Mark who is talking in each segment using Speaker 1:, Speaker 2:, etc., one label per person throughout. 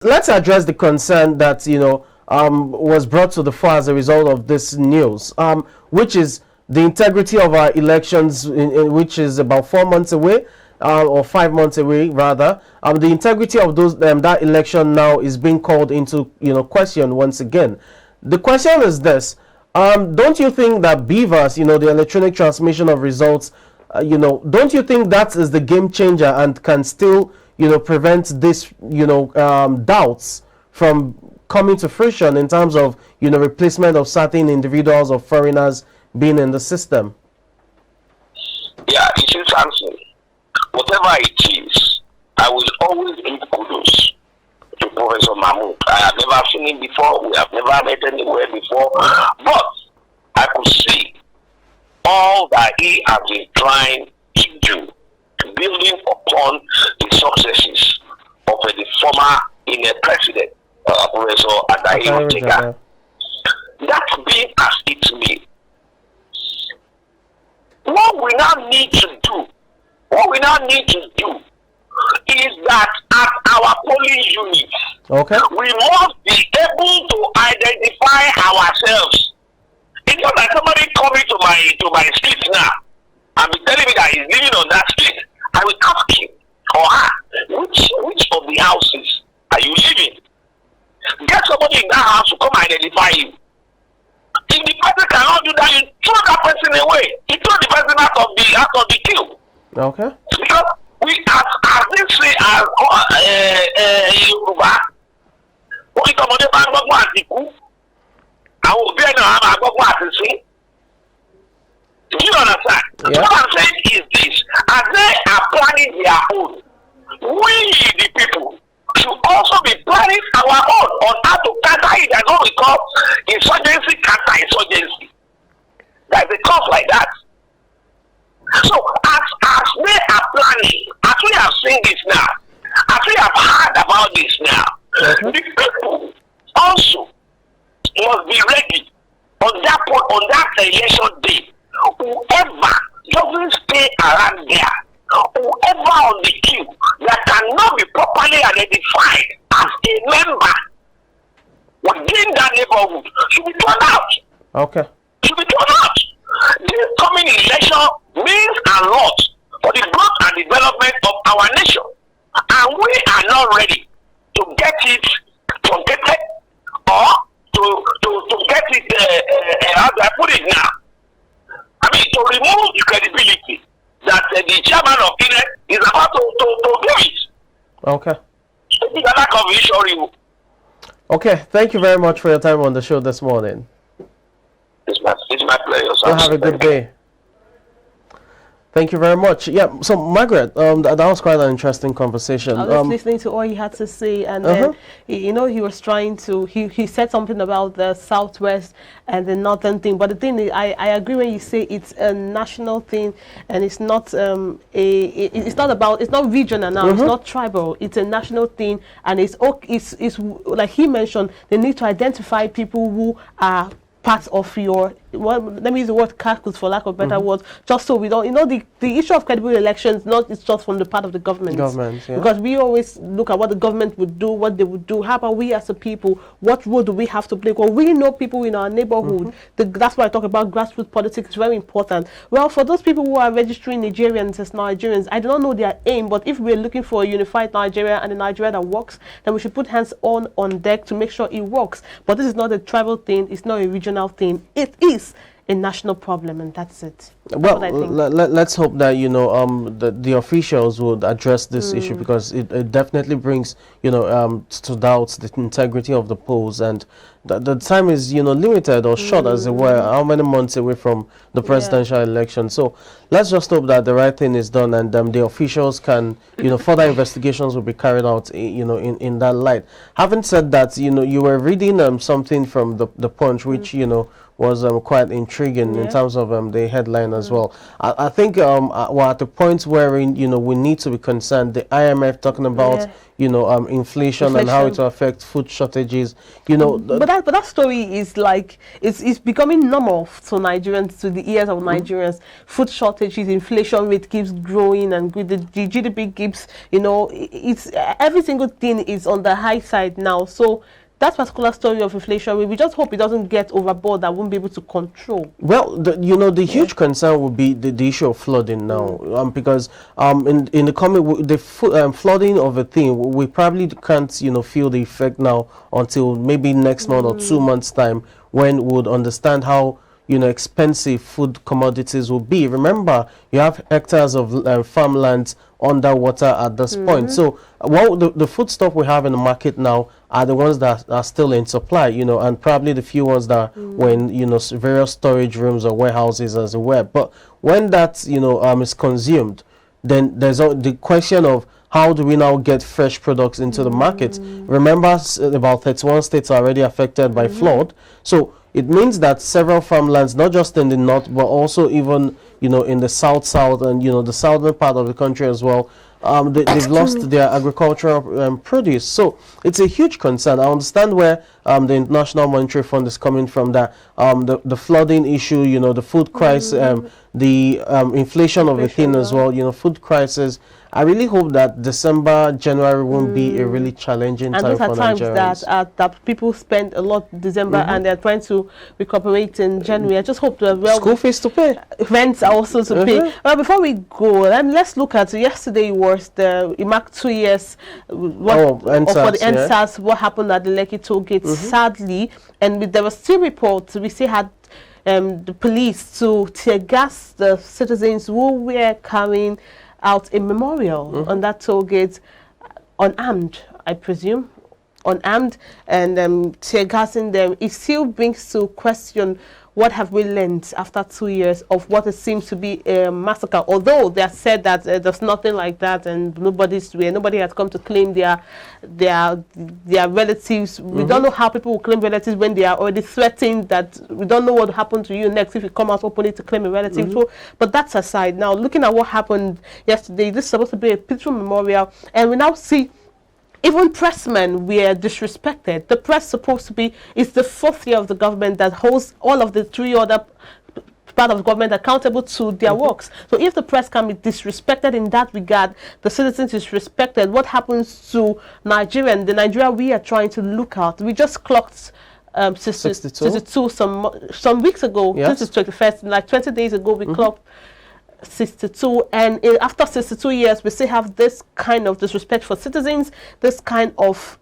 Speaker 1: Let's address the concern that was brought to the fore as a result of this news, which is the integrity of our elections, which is about 4 months away, or 5 months away rather. The integrity of those that election now is being called into question once again. The question is this: don't you think that BVAS, the electronic transmission of results, don't you think that is the game changer and can still prevent this doubts from coming to fruition in terms of replacement of certain individuals or foreigners being in the system?
Speaker 2: Yeah, it is something. Whatever it is, I will always give kudos to Professor Mahmoud. I have never seen him before. We have never met anywhere before. But I could see all that he has been trying to do, building upon the successes of the former president, Professor Adair. That's been as it may. What we now need to do is that at our polling units, we must be able to identify ourselves. It's not like somebody coming to my street now and be telling me that he's living on that street. I will ask him or her, which of the houses are you living? Get somebody in that house to come identify you. If the person cannot do that, you throw that person away. You throw the person out of the queue.
Speaker 1: Okay.
Speaker 2: Because we, as they say, as Yoruba, we come on the back of one people. I will be to see. Do you understand?
Speaker 1: Yeah.
Speaker 2: What I'm saying is this: as they are planning their own, we the people should also be planning our own on how to counter it. That's what we call insurgency, counter-insurgency. There's a cause like that. So as they are planning, as we have seen this now, as we have heard about this now, the people also must be ready on that point, on that election day. Whoever doesn't stay around there, whoever on the queue that cannot be properly identified as a member within that neighborhood should be thrown out.
Speaker 1: Okay.
Speaker 2: Should be thrown out. This coming election means a lot for the growth and development of our nation. And we are not ready to get it truncated or to get it, how do I put it now? I mean, to remove the credibility that the chairman of Nimc is about to do it.
Speaker 1: Okay.
Speaker 2: It's a lack of issue.
Speaker 1: Okay, thank you very much for your time on the show this morning.
Speaker 2: It's my pleasure.
Speaker 1: So have a good day. Thank you very much. Yeah, so Margaret, that was quite an interesting conversation.
Speaker 3: I was listening to all you had to say, and then, he was trying to, he said something about the Southwest and the Northern thing, but the thing is, I agree when you say it's a national thing, and it's not it's not regional now, it's not tribal, it's a national thing, and it's like he mentioned, they need to identify people who are part of your, well, let me use the word caucus for lack of better words, just so we don't, the issue of credible elections, it's just from the part of the government. Yeah. Because we always look at what the government would do, what they would do. How about we as a people? What role do we have to play? Well, we know people in our neighborhood. That's why I talk about grassroots politics. It's very important. Well, for those people who are registering Nigerians as Nigerians, I do not know their aim, but if we're looking for a unified Nigeria and a Nigeria that works, then we should put hands on deck to make sure it works. But this is not a tribal thing. It's not a regional thing. It is a national problem, and that's it.
Speaker 1: Well, let's hope that the officials would address this issue, because it definitely brings to doubts the integrity of the polls, and the time is limited or short, as it were. How many months away from the presidential election? So let's just hope that the right thing is done, and the officials can further investigations will be carried out in that light. Having said that, you were reading something from the Punch, which was quite intriguing in terms of the headline as well. I think we're at the point where we need to be concerned. The IMF talking about inflation and how it will affect food shortages.
Speaker 3: But that story is like it's becoming normal to Nigerians, to the ears of Nigerians. Food shortages, inflation rate keeps growing, and the GDP keeps, it's every single thing is on the high side now. So that particular story of inflation, we just hope it doesn't get overboard, that won't be able to control.
Speaker 1: Well, the huge concern would be the issue of flooding now, because in the coming flooding of a thing, we probably can't feel the effect now until maybe next month or 2 months time, when we would understand how expensive food commodities will be. Remember, you have hectares of farmlands underwater at this point. So the foodstuff we have in the market now are the ones that are still in supply, and probably the few ones that were in various storage rooms or warehouses as well. But when that is consumed, then there's the question of how do we now get fresh products into the market. Remember, about 31 states are already affected by flood. So it means that several farmlands, not just in the north, but also even in the south and the southern part of the country as well, they've lost their agricultural produce. So it's a huge concern. I understand where the International Monetary Fund is coming from, that the flooding issue, the food crisis, the inflation of the thing as well, food crisis. I really hope that December, January won't be a really challenging time for Nigerians.
Speaker 3: And those are times that people spend a lot in December and they're trying to recuperate in January. I just hope that
Speaker 1: school fees to pay,
Speaker 3: rents are also to pay. Well, before we go, let's look at yesterday was the marked 2 years for the NSAS, what happened at the Lekki toll gate, sadly, and there were still reports. We still had the police to tear gas the citizens who were carrying out a memorial on that toll gate, unarmed, I presume, unarmed, and tear gassing them. It still brings to question, what have we learned after 2 years of what it seems to be a massacre? Although they have said that there's nothing like that, and nobody has come to claim their relatives. We don't know how people will claim relatives when they are already threatened that we don't know what will happen to you next if you come out openly to claim a relative. So, but that's aside. Now, looking at what happened yesterday, this is supposed to be a peaceful memorial, and we now see even pressmen were disrespected. The press supposed to be, it's the fourth year of the government that holds all of the three other part of the government accountable to their works. So if the press can be disrespected in that regard, the citizens disrespected, what happens to Nigeria and the Nigeria we are trying to look at? We just clocked 62 some weeks ago. This is 21st, like 20 days ago we clocked 62, and after 62 years we still have this kind of disrespect for citizens, this kind of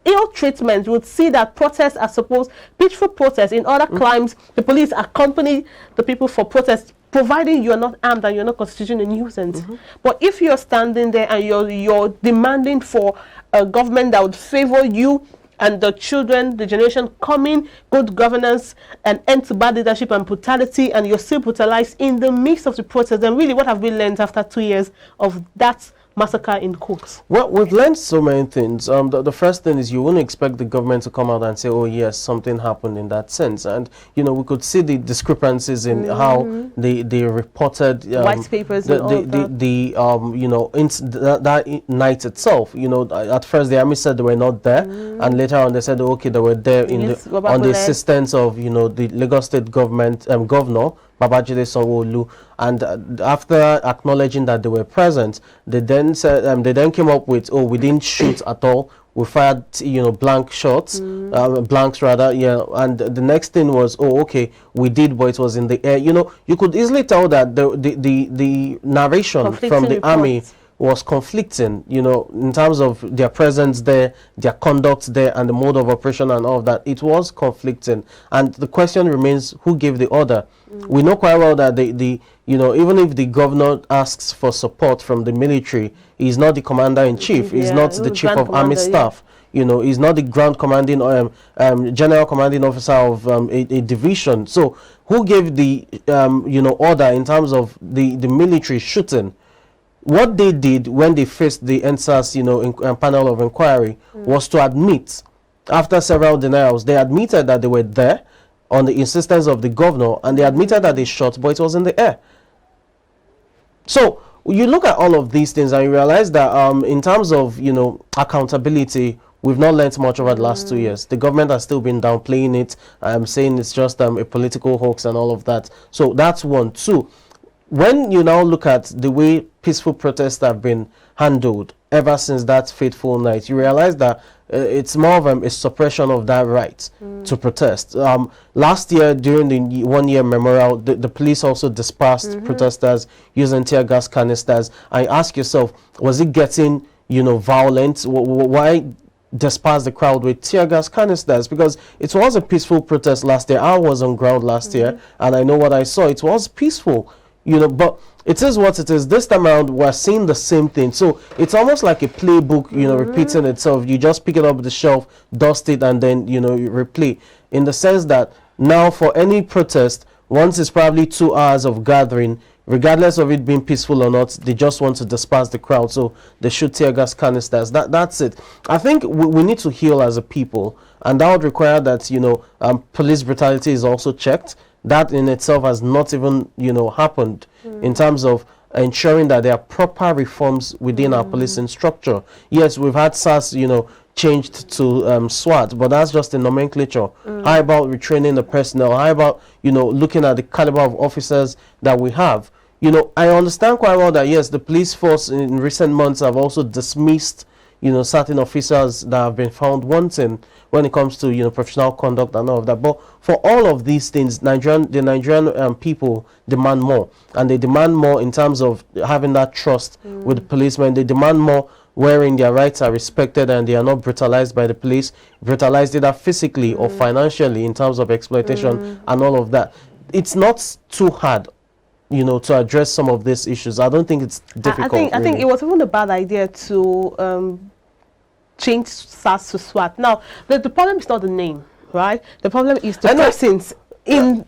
Speaker 3: ill treatment. You would see that protests are supposed, peaceful protests in other climes, the police accompany the people for protests, providing you're not armed and you're not constituting a nuisance. But if you're standing there and you're demanding for a government that would favor you and the children, the generation coming, good governance, and end to bad leadership and brutality, and you're still brutalized in the midst of the protest, then really what have we learned after 2 years of that massacre in Cooks?
Speaker 1: Well, we've learned so many things. The first thing is you wouldn't expect the government to come out and say, oh yes, something happened in that sense. And we could see the discrepancies in how they reported
Speaker 3: white papers
Speaker 1: that night itself. At first the army said they were not there, and later on they said, okay, they were there on the assistance of the Lagos State government governor Babajide Sanwo-Olu, and after acknowledging that they were present, they then said they then came up with, oh, we didn't shoot at all, we fired blank shots, blanks rather, and the next thing was, oh, okay, we did, but it was in the air. You could easily tell that the narration from the army was conflicting, in terms of their presence there, their conduct there, and the mode of operation and all of that. It was conflicting, and the question remains, who gave the order? We know quite well that even if the governor asks for support from the military, he's not the commander-in-chief, he's not the chief of army staff. He's not the ground commanding general commanding officer of a division. So who gave the order in terms of the military shooting? What they did when they faced the NSAS panel of inquiry was to admit, after several denials, they admitted that they were there on the insistence of the governor, and they admitted that they shot, but it was in the air. So you look at all of these things and you realize that in terms of, you know, accountability, we've not learned much over the last 2 years. The government has still been downplaying it, saying it's just a political hoax and all of that. So that's one. Two, when you now look at the way peaceful protests have been handled ever since that fateful night, you realize that it's more of a suppression of that right to protest. Last year, during the 1 year memorial, the police also dispersed protesters using tear gas canisters. I ask yourself, was it getting, you know, violent? Why disperse the crowd with tear gas canisters? Because it was a peaceful protest last year. I was on ground last year, and I know what I saw. It was peaceful, you know, but it is what it is. This time around, we're seeing the same thing. So it's almost like a playbook, you know, repeating itself. You just pick it up the shelf, dust it, and then, you know, you replay. In the sense that now for any protest, once it's probably 2 hours of gathering, regardless of it being peaceful or not, they just want to disperse the crowd. So they shoot tear gas canisters. That's it. I think we need to heal as a people, and that would require that, you know, police brutality is also checked. That in itself has not even, you know, happened in terms of ensuring that there are proper reforms within our policing structure. Yes, we've had SARS, you know, changed to SWAT, but that's just a nomenclature. How about retraining the personnel? How about, you know, looking at the caliber of officers that we have? You know, I understand quite well that, yes, the police force in recent months have also dismissed, you know, certain officers that have been found wanting when it comes to, you know, professional conduct and all of that. But for all of these things, the Nigerian people demand more, and they demand more in terms of having that trust with the policemen. They demand more wherein their rights are respected and they are not brutalized by the police, brutalized either physically or financially in terms of exploitation and all of that. It's not too hard, you know, to address some of these issues. I don't think it's difficult.
Speaker 3: I think it was even a bad idea to change SARS to SWAT. Now, the problem is not the name, right? The problem is the persons in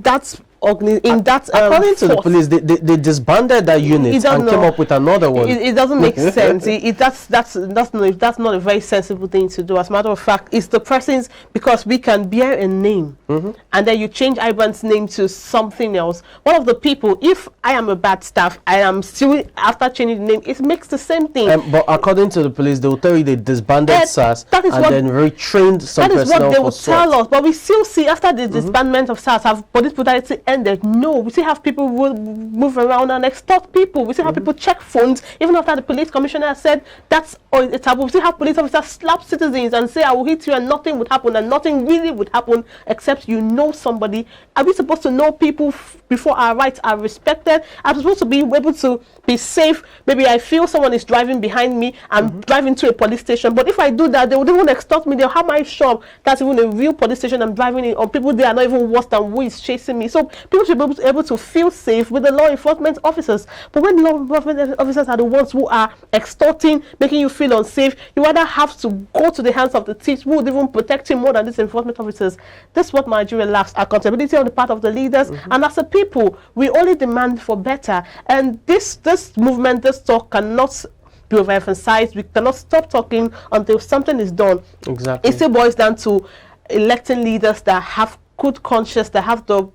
Speaker 3: that
Speaker 1: according to the police, they disbanded that unit and came up with another one.
Speaker 3: It doesn't make sense. That's not a very sensible thing to do. As a matter of fact, it's the persons, because we can bear a name and then you change iBrand's name to something else. One of the people, if I am a bad staff, I am still, after changing the name, it makes the same thing.
Speaker 1: But according to the police, they will tell you they disbanded SARS and then retrained some personnel.
Speaker 3: That is what they will tell us. But we still see, after the disbandment of SARS, have police brutality ended? No, we still have people who move around and extort people. We still have people check phones, even after the police commissioner said that's a taboo. We still have police officers slap citizens and say, I will hit you, and nothing would happen, and nothing really would happen except you know somebody. Are we supposed to know people before our rights are respected? I'm supposed to be able to be safe. Maybe I feel someone is driving behind me, I'm driving to a police station, but if I do that, they would even extort me. They'll have my shop. That's even a real police station I'm driving in, or people there are not even worse than who is chasing me. So people should be able to feel safe with the law enforcement officers. But when law enforcement officers are the ones who are extorting, making you feel unsafe, you rather have to go to the hands of the thieves who would even protect you more than these enforcement officers. This is what Nigeria lacks: accountability on the part of the leaders. And as a people, we only demand for better. And this movement, this talk cannot be overemphasized. We cannot stop talking until something is done.
Speaker 1: Exactly.
Speaker 3: It still boils down to electing leaders that have good conscience, that have the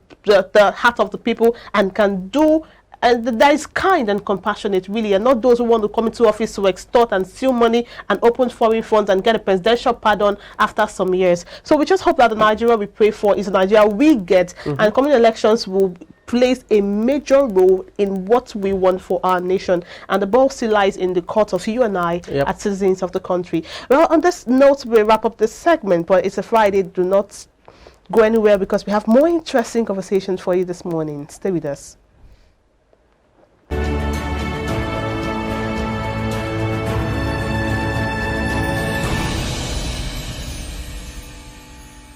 Speaker 3: heart of the people and can do, and that is kind and compassionate, really, and not those who want to come into office to extort and steal money and open foreign funds and get a presidential pardon after some years. So we just hope that the Nigeria we pray for is the Nigeria we get, and coming elections will plays a major role in what we want for our nation, and the ball still lies in the court of you and I as citizens of the country. Well, on this note, we wrap up this segment, but it's a Friday. Do not go anywhere, because we have more interesting conversations for you this morning. Stay with us.